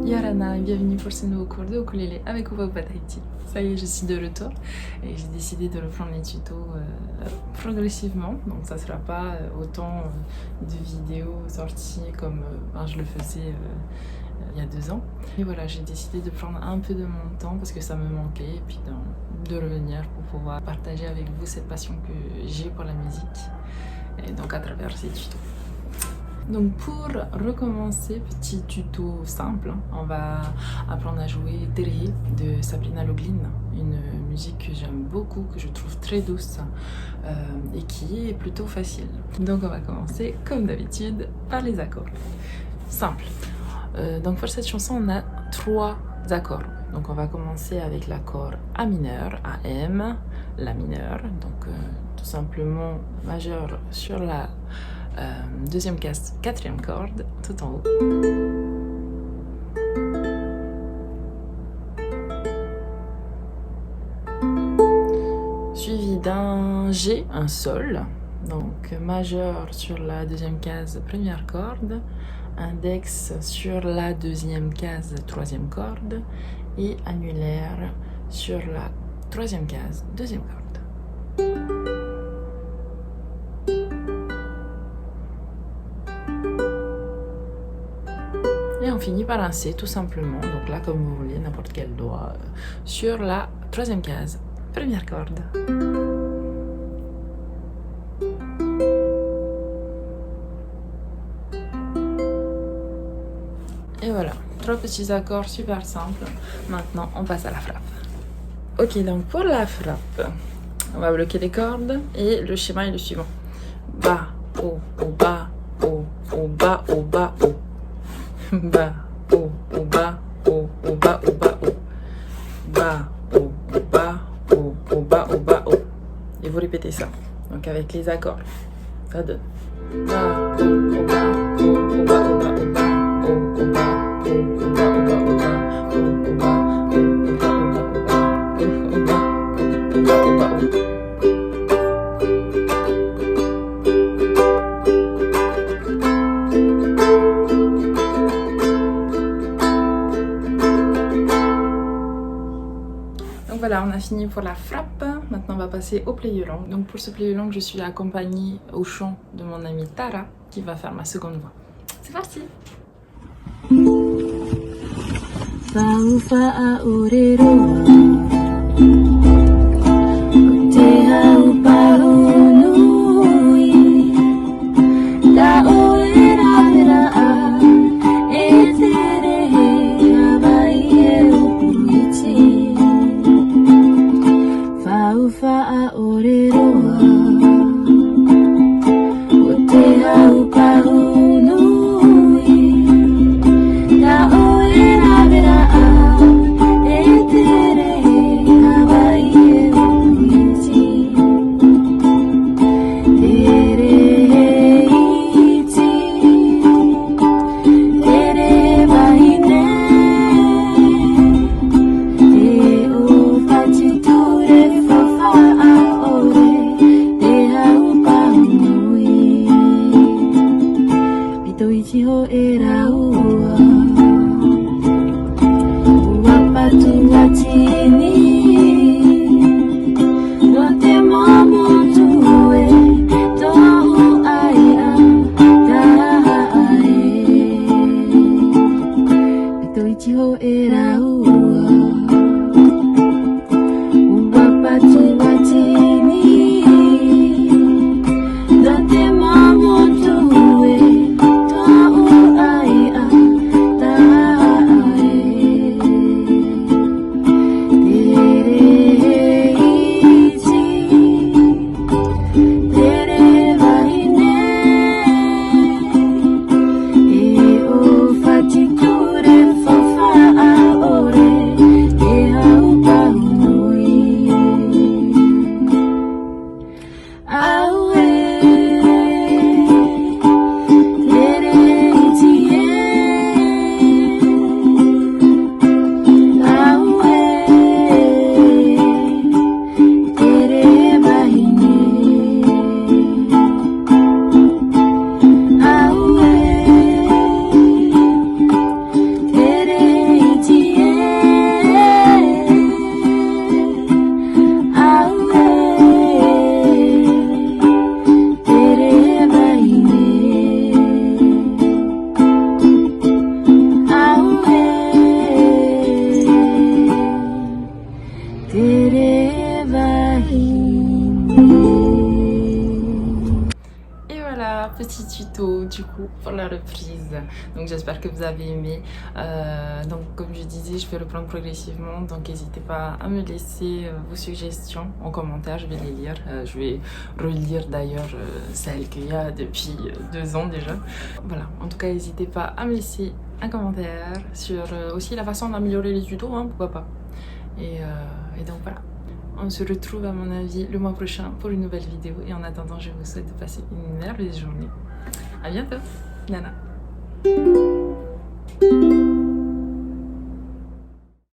Yorana, bienvenue pour ce nouveau cours de ukulélé avec Oupa Oupa Tahiti. Ça y est, je suis de retour et j'ai décidé de reprendre les tutos progressivement. Donc ça sera pas autant de vidéos sorties comme je le faisais il y a 2 ans. Et voilà, j'ai décidé de prendre un peu de mon temps parce que ça me manquait et puis de revenir pour pouvoir partager avec vous cette passion que j'ai pour la musique et donc à travers ces tutos. Donc pour recommencer, petit tuto simple, on va apprendre à jouer Terhi de Sabrina Loglin, une musique que j'aime beaucoup, que je trouve très douce et qui est plutôt facile. Donc on va commencer comme d'habitude par les accords. Simple. Donc pour cette chanson on a 3 accords. Donc on va commencer avec l'accord A mineur, AM, La mineur, donc tout simplement majeur sur la deuxième case, 4e corde, tout en haut. Suivi d'un G, un Sol, donc majeur sur la deuxième case, 1re corde, index sur la deuxième case, 3e corde, et annulaire sur la 3e case, 2e corde. Et on finit par un C tout simplement, donc là comme vous voulez, n'importe quel doigt, sur la 3e case, 1re corde. Et voilà, 3 petits accords super simples. Maintenant on passe à la frappe. Ok, donc pour la frappe, on va bloquer les cordes et le schéma est le suivant. Bas, haut, bas, haut, bas, bas, haut. Bas, haut, bas, haut, bas, bas, haut. Bas, haut, bas, haut, bas, bas, haut. Et vous répétez ça. Donc avec les accords, ça donne bas, haut, bas, haut, bas, bas, bas, haut, bas, haut, bas, bas, bas, haut, bas, haut, bas, bas, haut. Donc voilà, on a fini pour la frappe. Maintenant, on va passer au play long. Donc pour ce play long, je suis accompagnée au chant de mon amie Tara qui va faire ma seconde voix. C'est parti. petit tuto du coup pour la reprise. Donc j'espère que vous avez aimé. Donc comme je disais, je vais reprendre progressivement, donc n'hésitez pas à me laisser vos suggestions en commentaire, je vais les lire. Je vais relire d'ailleurs celles qu'il y a depuis 2 ans déjà. Voilà, en tout cas n'hésitez pas à me laisser un commentaire sur aussi la façon d'améliorer les tutos, hein, pourquoi pas. Et donc voilà. On se retrouve à mon avis le mois prochain pour une nouvelle vidéo. Et en attendant, je vous souhaite de passer une merveilleuse journée. À bientôt. Nana.